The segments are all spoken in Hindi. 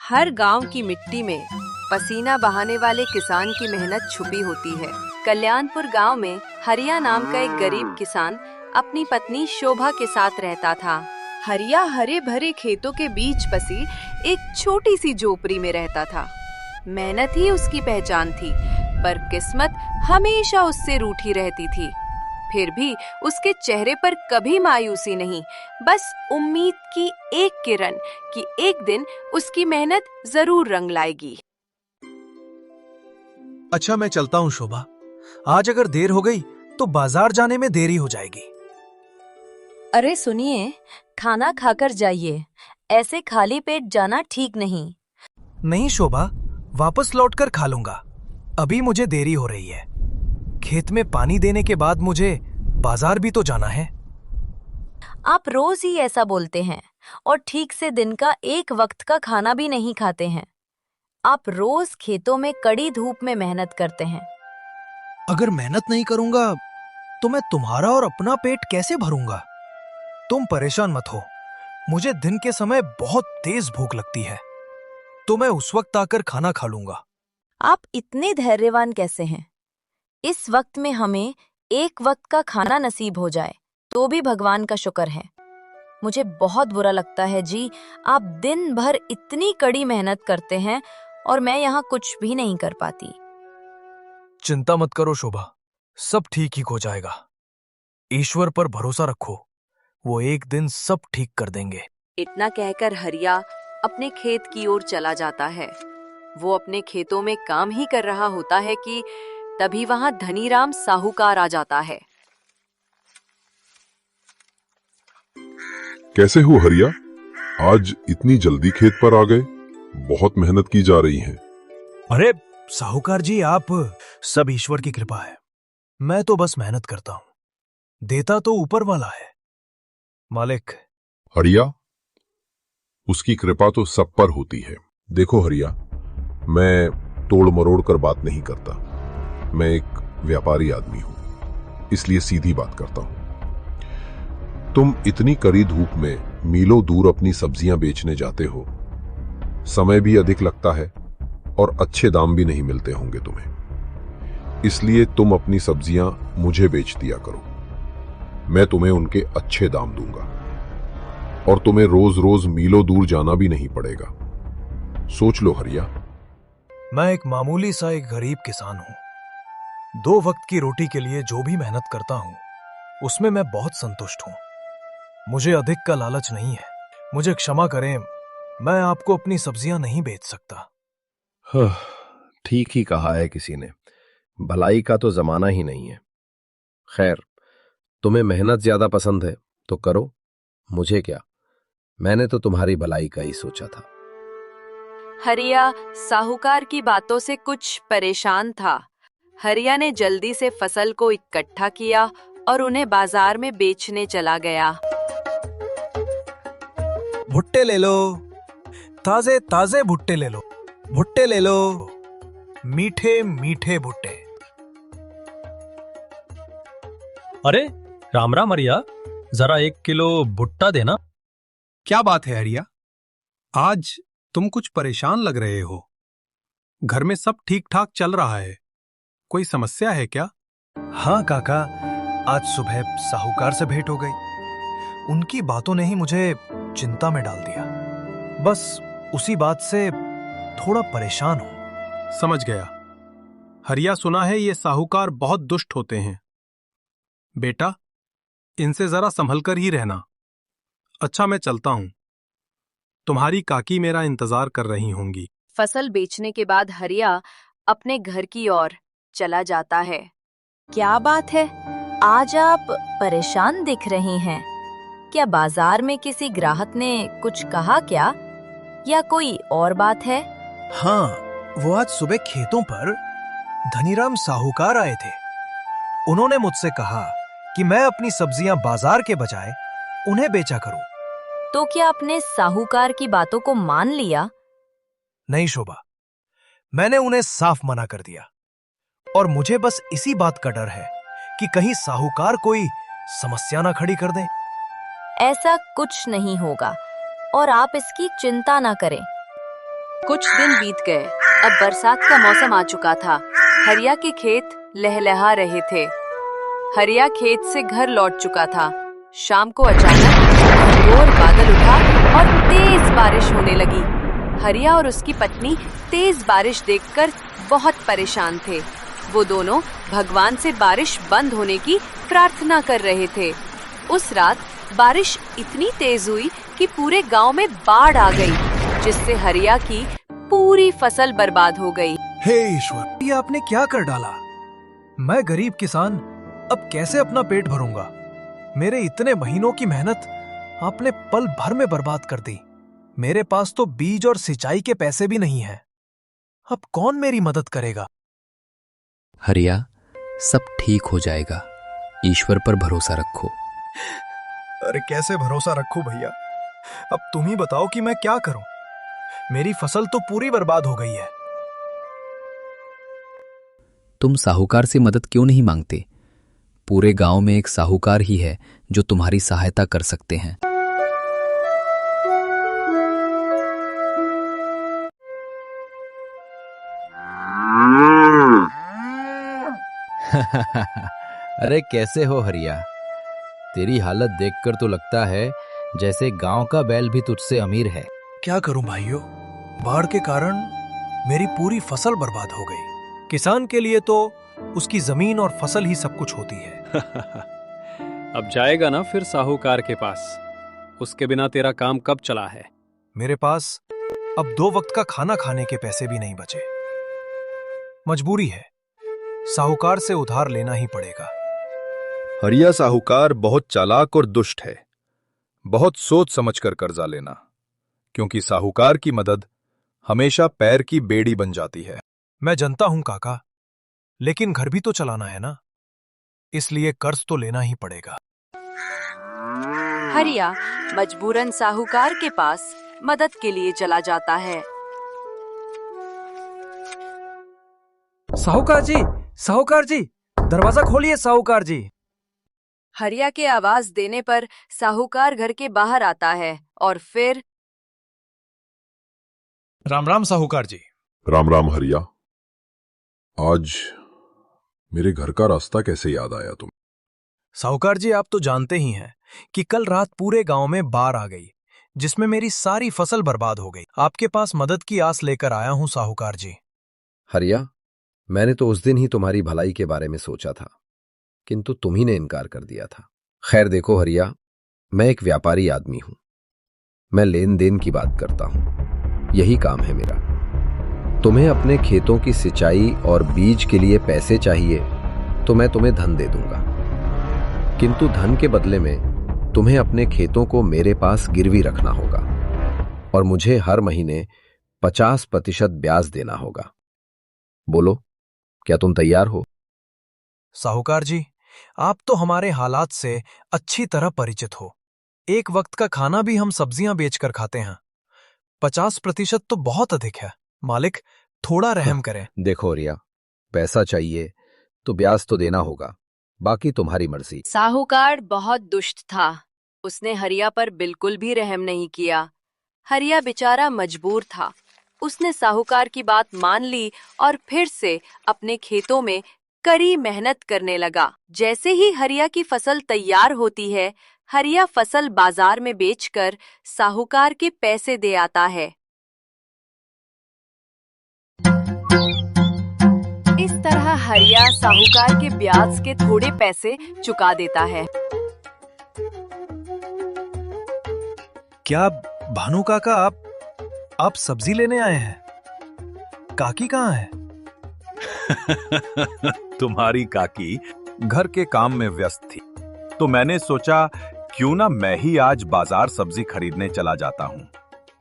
हर गांव की मिट्टी में पसीना बहाने वाले किसान की मेहनत छुपी होती है। कल्याणपुर गांव में हरिया नाम का एक गरीब किसान अपनी पत्नी शोभा के साथ रहता था। हरिया हरे भरे खेतों के बीच बसी एक छोटी सी झोपड़ी में रहता था। मेहनत ही उसकी पहचान थी, पर किस्मत हमेशा उससे रूठी रहती थी। फिर भी उसके चेहरे पर कभी मायूसी नहीं, बस उम्मीद की एक किरण कि एक दिन उसकी मेहनत जरूर रंग लाएगी। अच्छा, मैं चलता हूँ शोभा। आज अगर देर हो गई तो बाजार जाने में देरी हो जाएगी। अरे सुनिए, खाना खाकर जाइए, ऐसे खाली पेट जाना ठीक नहीं। नहीं शोभा, वापस लौटकर खा लूंगा। अभी मुझे देरी हो रही है। खेत में पानी देने के बाद मुझे बाजार भी तो जाना है। आप रोज ही ऐसा बोलते हैं और ठीक से दिन का एक वक्त का खाना भी नहीं खाते हैं। आप रोज खेतों में कड़ी धूप में मेहनत करते हैं। अगर मेहनत नहीं करूंगा तो मैं तुम्हारा और अपना पेट कैसे भरूंगा? तुम परेशान मत हो, मुझे दिन के समय बहुत तेज भूख लगती है, तो मैं उस वक्त आकर खाना खा लूंगा। आप इतने धैर्यवान कैसे हैं? इस वक्त में हमें एक वक्त का खाना नसीब हो जाए तो भी भगवान का शुक्र है। मुझे बहुत बुरा लगता है जी, आप दिन भर इतनी कड़ी मेहनत करते हैं और मैं यहाँ कुछ भी नहीं कर पाती। चिंता मत करो शोभा, सब ठीक ही हो जाएगा। ईश्वर पर भरोसा रखो, वो एक दिन सब ठीक कर देंगे। इतना कहकर हरिया अपने खेत की ओर चला जाता है। वो अपने खेतों में काम ही कर रहा होता है कि तभी वहां धनीराम साहूकार आ जाता है। कैसे हो हरिया? आज इतनी जल्दी खेत पर आ गए? बहुत मेहनत की जा रही है। अरे साहूकार जी, आप सब ईश्वर की कृपा है। मैं तो बस मेहनत करता हूँ, देता तो ऊपर वाला है मालिक। हरिया, उसकी कृपा तो सब पर होती है। देखो हरिया, मैं तोड़ मरोड़ कर बात नहीं करता। मैं एक व्यापारी आदमी हूं, इसलिए सीधी बात करता हूं। तुम इतनी कड़ी धूप में मीलों दूर अपनी सब्जियां बेचने जाते हो, समय भी अधिक लगता है और अच्छे दाम भी नहीं मिलते होंगे तुम्हें। इसलिए तुम अपनी सब्जियां मुझे बेच दिया करो, मैं तुम्हें उनके अच्छे दाम दूंगा और तुम्हें रोज रोज मीलों दूर जाना भी नहीं पड़ेगा। सोच लो हरिया। मैं एक मामूली सा एक गरीब किसान हूं। 2 वक्त की रोटी के लिए जो भी मेहनत करता हूं, उसमें मैं बहुत संतुष्ट हूं। मुझे अधिक का लालच नहीं है। मुझे क्षमा करें, मैं आपको अपनी सब्जियां नहीं बेच सकता। ठीक ही कहा है किसी ने, भलाई का तो जमाना ही नहीं है। खैर, तुम्हें मेहनत ज्यादा पसंद है तो करो, मुझे क्या, मैंने तो तुम्हारी भलाई का ही सोचा था। हरिया साहूकार की बातों से कुछ परेशान था। हरिया ने जल्दी से फसल को इकट्ठा किया और उन्हें बाजार में बेचने चला गया। भुट्टे ले लो, ताजे ताजे भुट्टे ले लो, भुट्टे ले लो, मीठे मीठे भुट्टे। अरे राम राम हरिया, जरा 1 किलो भुट्टा देना। क्या बात है हरिया, आज तुम कुछ परेशान लग रहे हो। घर में सब ठीक ठाक चल रहा है, कोई समस्या है क्या? हाँ काका, आज सुबह साहूकार से भेंट हो गई। उनकी बातों ने ही मुझे चिंता में डाल दिया। बस उसी बात से थोड़ा परेशान हूं। समझ गया। हरिया, सुना है ये साहूकार बहुत दुष्ट होते हैं। बेटा, इनसे जरा संभल कर ही रहना। अच्छा, मैं चलता हूं, तुम्हारी काकी मेरा इंतजार कर रही होंगी। फसल बेचने के बाद हरिया अपने घर की ओर चला जाता है। क्या बात है, आज आप परेशान दिख रही हैं। क्या बाजार में किसी ग्राहक ने कुछ कहा क्या, या कोई और बात है? हाँ, वो आज सुबह खेतों पर धनीराम साहूकार आए थे। उन्होंने मुझसे कहा कि मैं अपनी सब्जियां बाजार के बजाय उन्हें बेचा करूं। तो क्या आपने साहूकार की बातों को मान लिया? नहीं शोभा, मैंने उन्हें साफ मना कर दिया और मुझे बस इसी बात का डर है कि कहीं साहूकार कोई समस्या ना खड़ी कर दे। ऐसा कुछ नहीं होगा और आप इसकी चिंता ना करें। कुछ दिन बीत गए। अब बरसात का मौसम आ चुका था। हरिया के खेत लहलहा रहे थे। हरिया खेत से घर लौट चुका था। शाम को अचानक घोर बादल उठा और तेज बारिश होने लगी। हरिया और उसकी पत्नी तेज बारिश देखकर बहुत परेशान थे। वो दोनों भगवान से बारिश बंद होने की प्रार्थना कर रहे थे। उस रात बारिश इतनी तेज हुई कि पूरे गांव में बाढ़ आ गई, जिससे हरिया की पूरी फसल बर्बाद हो गई। हे ईश्वर, ये आपने क्या कर डाला? मैं गरीब किसान अब कैसे अपना पेट भरूंगा? मेरे इतने महीनों की मेहनत आपने पल भर में बर्बाद कर दी। मेरे पास तो बीज और सिंचाई के पैसे भी नहीं हैं। अब कौन मेरी मदद करेगा? हरिया, सब ठीक हो जाएगा। ईश्वर पर भरोसा रखो। अरे कैसे भरोसा रखूं भैया? अब तुम ही बताओ कि मैं क्या करूं। मेरी फसल तो पूरी बर्बाद हो गई है। तुम साहूकार से मदद क्यों नहीं मांगते? पूरे गांव में एक साहूकार ही है जो तुम्हारी सहायता कर सकते हैं। अरे कैसे हो हरिया? तेरी हालत देखकर तो लगता है जैसे गांव का बैल भी तुझसे अमीर है। क्या करूं भाइयों, बाढ़ के कारण मेरी पूरी फसल बर्बाद हो गई। किसान के लिए तो उसकी जमीन और फसल ही सब कुछ होती है। अब जाएगा ना फिर साहूकार के पास? उसके बिना तेरा काम कब चला है? मेरे पास अब 2 वक्त का खाना खाने के पैसे भी नहीं बचे। मजबूरी है, साहूकार से उधार लेना ही पड़ेगा। हरिया, साहूकार बहुत चालाक और दुष्ट है। बहुत सोच समझकर कर्जा लेना, क्योंकि साहूकार की मदद हमेशा पैर की बेड़ी बन जाती है। मैं जानता हूं काका, लेकिन घर भी तो चलाना है ना, इसलिए कर्ज तो लेना ही पड़ेगा। हरिया मजबूरन साहूकार के पास मदद के लिए चला जाता है। साहूकार जी, साहूकार जी, दरवाजा खोलिए साहूकार जी। हरिया के आवाज देने पर साहूकार घर के बाहर आता है और फिर राम राम साहूकार जी। राम राम हरिया। आज मेरे घर का रास्ता कैसे याद आया तुम्हें? साहूकार जी, आप तो जानते ही हैं कि कल रात पूरे गांव में बाढ़ आ गई, जिसमें मेरी सारी फसल बर्बाद हो गई। आपके पास मदद की आस लेकर आया हूं साहूकार जी। हरिया, मैंने तो उस दिन ही तुम्हारी भलाई के बारे में सोचा था, किंतु तुम ही ने इनकार कर दिया था। खैर देखो हरिया, मैं एक व्यापारी आदमी हूं। मैं लेन देन की बात करता हूं, यही काम है मेरा। तुम्हें अपने खेतों की सिंचाई और बीज के लिए पैसे चाहिए तो मैं तुम्हें धन दे दूंगा, किंतु धन के बदले में तुम्हें अपने खेतों को मेरे पास गिरवी रखना होगा और मुझे हर महीने 50% ब्याज देना होगा। बोलो, क्या तुम तैयार हो? साहूकार जी, आप तो हमारे हालात से अच्छी तरह परिचित हो। एक वक्त का खाना भी हम सब्जियां बेचकर खाते हैं। 50% तो बहुत अधिक है। मालिक, थोड़ा रहम करें। देखो रिया, पैसा चाहिए तो ब्याज तो देना होगा, बाकी तुम्हारी मर्जी। साहूकार बहुत दुष्ट था। उसने हरिया पर बिल्कुल भी रहम नहीं किया। हरिया बेचारा मजबूर था। उसने साहूकार की बात मान ली और फिर से अपने खेतों में कड़ी मेहनत करने लगा। जैसे ही हरिया की फसल तैयार होती है, हरिया फसल बाजार में बेचकर साहूकार के पैसे दे आता है। इस तरह हरिया साहूकार के ब्याज के थोड़े पैसे चुका देता है। क्या भानु काका, आप सब्जी लेने आए हैं? काकी कहाँ है? तुम्हारी काकी घर के काम में व्यस्त थी, तो मैंने सोचा क्यों ना मैं ही आज बाजार सब्जी खरीदने चला जाता हूँ।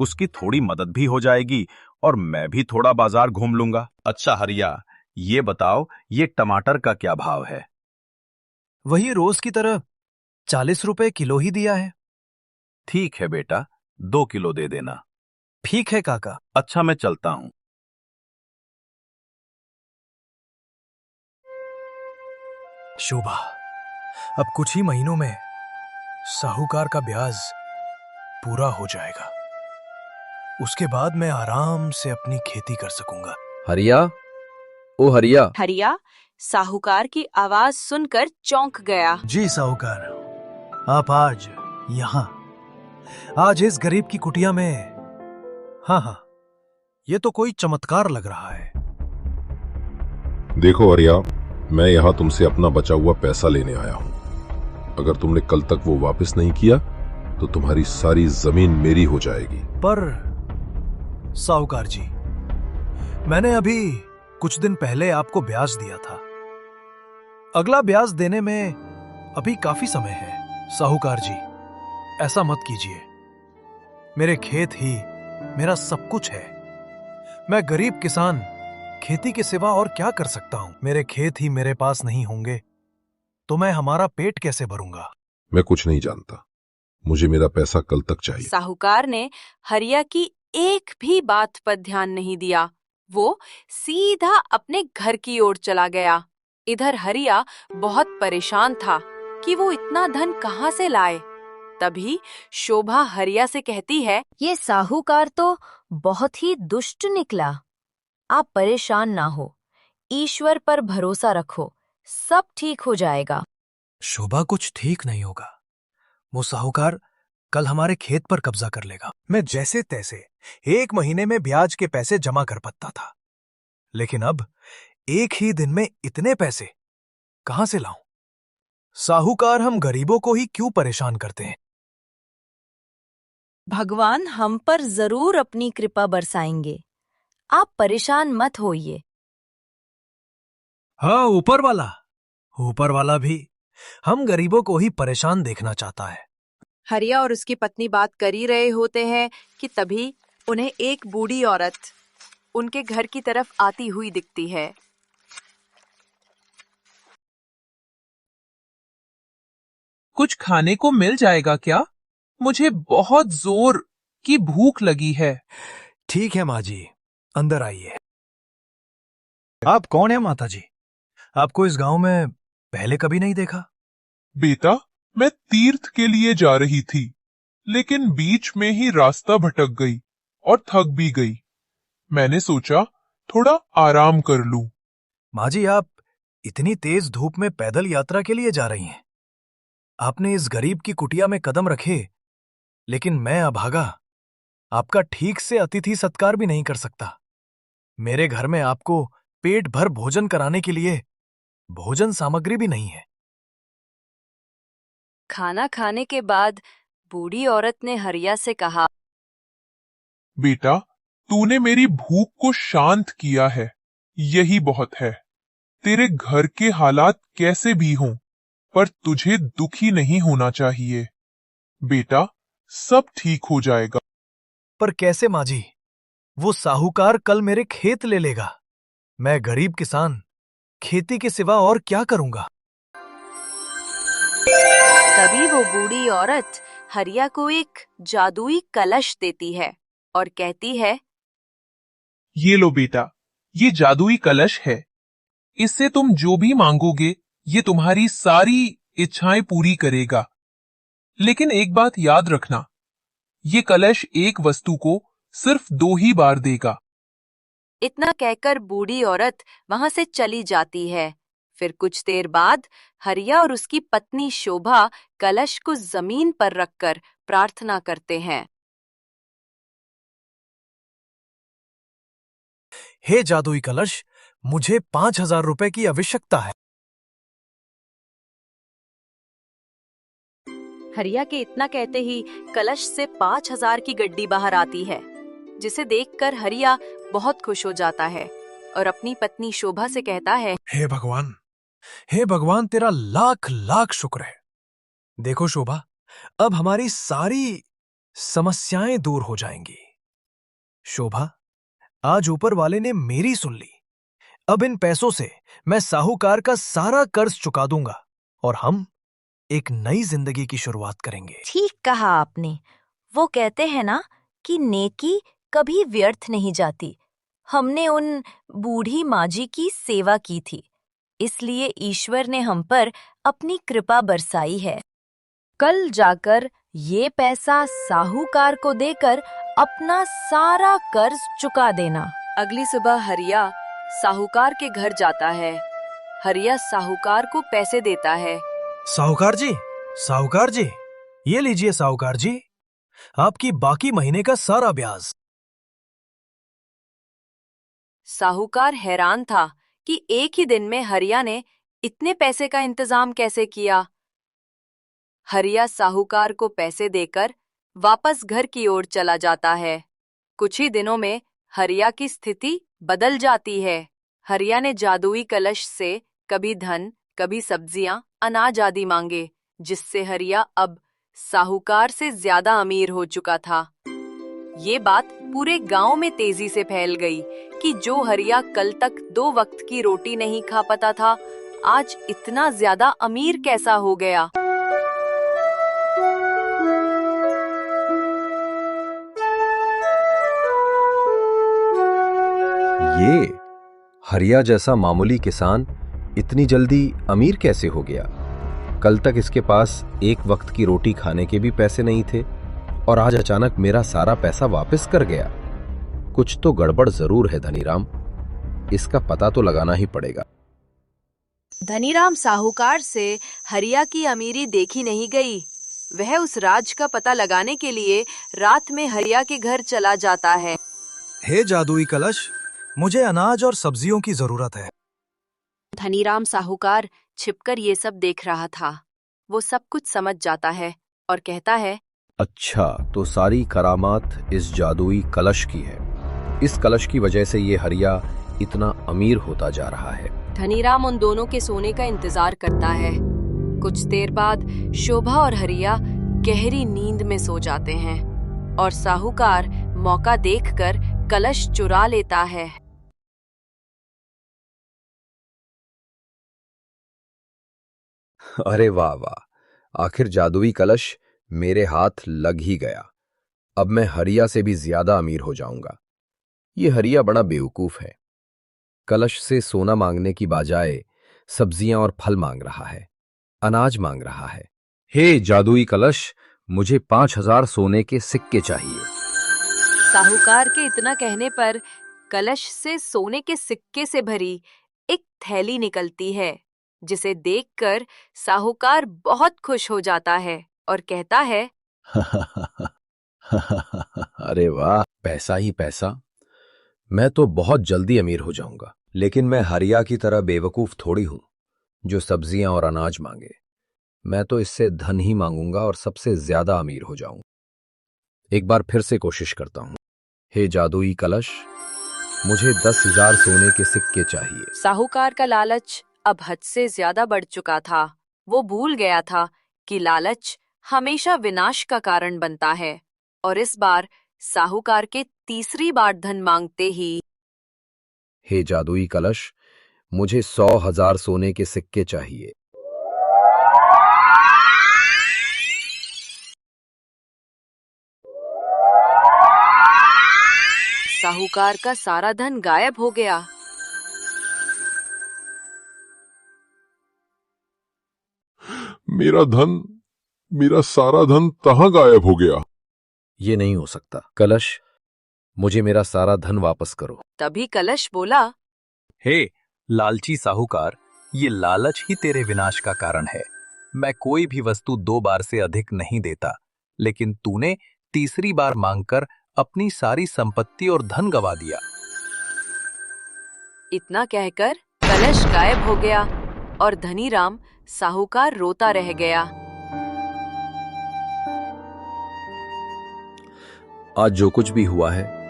उसकी थोड़ी मदद भी हो जाएगी और मैं भी थोड़ा बाजार घूम लूंगा। अच्छा हरिया, ये बताओ, ये टमाटर का क्या भाव है? वही रोज की तरह 40 रुपए किलो ही दिया है। ठीक है बेटा, 2 किलो दे देना। ठीक है काका। अच्छा, मैं चलता हूँ। शोभा, अब कुछ ही महीनों में साहूकार का ब्याज पूरा हो जाएगा। उसके बाद मैं आराम से अपनी खेती कर सकूंगा। हरिया, ओ हरिया। हरिया साहूकार की आवाज सुनकर चौंक गया। जी साहूकार, आप आज यहाँ, आज इस गरीब की कुटिया में? हाँ हाँ, ये तो कोई चमत्कार लग रहा है। देखो हरिया, मैं यहाँ तुमसे अपना बचा हुआ पैसा लेने आया हूं। अगर तुमने कल तक वो वापस नहीं किया तो तुम्हारी सारी जमीन मेरी हो जाएगी। पर साहूकार जी, मैंने अभी कुछ दिन पहले आपको ब्याज दिया था। अगला ब्याज देने में अभी काफी समय है। साहूकार जी, ऐसा मत कीजिए। मेरे खेत ही मेरा सब कुछ है। मैं गरीब किसान खेती के सिवा और क्या कर सकता हूं? मेरे खेत ही मेरे पास नहीं होंगे तो मैं हमारा पेट कैसे भरूंगा? मैं कुछ नहीं जानता, मुझे मेरा पैसा कल तक चाहिए। साहूकार ने हरिया की एक भी बात पर ध्यान नहीं दिया। वो सीधा अपने घर की ओर चला गया। इधर हरिया बहुत परेशान था कि वो इतना धन कहाँ से लाए। तभी शोभा हरिया से कहती है, ये साहूकार तो बहुत ही दुष्ट निकला। आप परेशान ना हो, ईश्वर पर भरोसा रखो, सब ठीक हो जाएगा। शोभा, कुछ ठीक नहीं होगा। वो साहूकार कल हमारे खेत पर कब्जा कर लेगा। मैं जैसे तैसे 1 महीने में ब्याज के पैसे जमा कर पाता था, लेकिन अब एक ही दिन में इतने पैसे कहां से लाऊं? साहूकार हम गरीबों को ही क्यों परेशान करते हैं? भगवान हम पर जरूर अपनी कृपा बरसाएंगे। आप परेशान मत होइए। हाँ, ऊपर वाला भी हम गरीबों को ही परेशान देखना चाहता है। हरिया और उसकी पत्नी बात कर ही रहे होते हैं कि तभी उन्हें एक बूढ़ी औरत उनके घर की तरफ आती हुई दिखती है। कुछ खाने को मिल जाएगा क्या? मुझे बहुत जोर की भूख लगी है। ठीक है माँ जी, अंदर आइए। आप कौन है माता जी? आपको इस गांव में पहले कभी नहीं देखा। बेटा, मैं तीर्थ के लिए जा रही थी, लेकिन बीच में ही रास्ता भटक गई और थक भी गई। मैंने सोचा थोड़ा आराम कर लूं। माँ जी, आप इतनी तेज धूप में पैदल यात्रा के लिए जा रही हैं। आपने इस गरीब की कुटिया में कदम रखे, लेकिन मैं अभागा आपका ठीक से अतिथि सत्कार भी नहीं कर सकता। मेरे घर में आपको पेट भर भोजन कराने के लिए भोजन सामग्री भी नहीं है। खाना खाने के बाद बूढ़ी औरत ने हरिया से कहा, बेटा, तूने मेरी भूख को शांत किया है, यही बहुत है। तेरे घर के हालात कैसे भी हों, पर तुझे दुखी नहीं होना चाहिए। बेटा, सब ठीक हो जाएगा। पर कैसे माँ जी? वो साहूकार कल मेरे खेत ले लेगा। मैं गरीब किसान खेती के सिवा और क्या करूंगा? तभी वो बूढ़ी औरत हरिया को एक जादुई कलश देती है और कहती है, ये लो बेटा, ये जादुई कलश है। इससे तुम जो भी मांगोगे ये तुम्हारी सारी इच्छाएं पूरी करेगा। लेकिन एक बात याद रखना, ये कलश एक वस्तु को सिर्फ 2 ही बार देगा। इतना कहकर बूढ़ी औरत वहां से चली जाती है। फिर कुछ देर बाद हरिया और उसकी पत्नी शोभा कलश को जमीन पर रखकर प्रार्थना करते हैं। हे जादुई कलश, मुझे 5,000 रुपए की आवश्यकता है। हरिया के इतना कहते ही कलश से 5,000 की गड्डी बाहर आती है, जिसे देखकर हरिया बहुत खुश हो जाता है और अपनी पत्नी शोभा से कहता है, हे भगवान, तेरा लाख लाख शुक्र है। देखो शोभा, अब हमारी सारी समस्याएं दूर हो जाएंगी। शोभा, आज ऊपर वाले ने मेरी सुन ली। अब इन पैसों से मैं साहूकार का सारा कर्ज चुका दूंगा और हम एक नई जिंदगी की शुरुआत करेंगे। ठीक कहा आपने। वो कहते हैं ना कि नेकी कभी व्यर्थ नहीं जाती। हमने उन बूढ़ी माँ जी की सेवा की थी, इसलिए ईश्वर ने हम पर अपनी कृपा बरसाई है। कल जाकर ये पैसा साहूकार को देकर अपना सारा कर्ज चुका देना। अगली सुबह हरिया साहूकार के घर जाता है। हरिया साहूकार को पैसे देता है। साहूकार जी, ये लीजिए साहूकार जी, आपकी बाकी महीने का सारा ब्याज। साहूकार हैरान था कि एक ही दिन में हरिया ने इतने पैसे का इंतजाम कैसे किया। हरिया साहूकार को पैसे देकर वापस घर की ओर चला जाता है। कुछ ही दिनों में हरिया की स्थिति बदल जाती है। हरिया ने जादुई कलश से कभी धन, कभी सब्जियां, अनाज आदि मांगे, जिससे हरिया अब साहूकार से ज्यादा अमीर हो चुका था। ये बात पूरे गांव में तेजी से फैल गई कि जो हरिया कल तक 2 वक्त की रोटी नहीं खा पाता था, आज इतना ज्यादा अमीर कैसा हो गया। ये हरिया जैसा मामूली किसान इतनी जल्दी अमीर कैसे हो गया? कल तक इसके पास एक वक्त की रोटी खाने के भी पैसे नहीं थे और आज अचानक मेरा सारा पैसा वापस कर गया। कुछ तो गड़बड़ जरूर है धनीराम, इसका पता तो लगाना ही पड़ेगा। धनीराम साहूकार से हरिया की अमीरी देखी नहीं गई। वह उस राज का पता लगाने के लिए रात में हरिया के घर चला जाता है। हे जादुई कलश, मुझे अनाज और सब्जियों की जरूरत है। धनीराम साहूकार छिपकर ये सब देख रहा था। वो सब कुछ समझ जाता है और कहता है, अच्छा, तो सारी करामात इस जादुई कलश की है। इस कलश की वजह से ये हरिया इतना अमीर होता जा रहा है। धनीराम उन दोनों के सोने का इंतजार करता है। कुछ देर बाद शोभा और हरिया गहरी नींद में सो जाते हैं और साहूकार मौका देखकर कलश चुरा लेता है। अरे वाह वाह, आखिर जादुई कलश मेरे हाथ लग ही गया। अब मैं हरिया से भी ज्यादा अमीर हो जाऊंगा। ये हरिया बड़ा बेवकूफ है। कलश से सोना मांगने की बजाय सब्जियां और फल मांग रहा है, अनाज मांग रहा है। हे जादुई कलश, मुझे 5000 सोने के सिक्के चाहिए। साहूकार के इतना कहने पर कलश से सोने के सिक्के से भरी एक थैली निकलती है, जिसे देखकर साहूकार बहुत खुश हो जाता है और कहता है, अरे वाह, पैसा ही पैसा। मैं तो बहुत जल्दी अमीर हो जाऊंगा। लेकिन मैं हरिया की तरह बेवकूफ थोड़ी हूं जो सब्जियां और अनाज मांगे। मैं तो इससे धन ही मांगूंगा और सबसे ज्यादा अमीर हो जाऊंगा। एक बार फिर से कोशिश करता हूं। हे जादुई कलश, मुझे 10,000 सोने के सिक्के चाहिए। साहूकार का लालच अब हद से ज्यादा बढ़ चुका था। वो भूल गया था कि लालच हमेशा विनाश का कारण बनता है और इस बार साहूकार के तीसरी बार धन मांगते ही, हे जादुई कलश, मुझे 100,000 सोने के सिक्के चाहिए। साहूकार का सारा धन गायब हो गया। मेरा सारा धन कहाँ गायब हो गया? ये नहीं हो सकता। कलश, मुझे मेरा सारा धन वापस करो। तभी कलश बोला, हे लालची साहूकार, ये लालच ही तेरे विनाश का कारण है। मैं कोई भी वस्तु 2 बार से अधिक नहीं देता, लेकिन तूने तीसरी बार मांगकर अपनी सारी संपत्ति और धन गवा दिया। इतना कहकर कलश गायब हो गया और धनीराम साहूकार रोता रह गया। आज जो कुछ भी हुआ है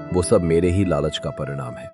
वो सब मेरे ही लालच का परिणाम है।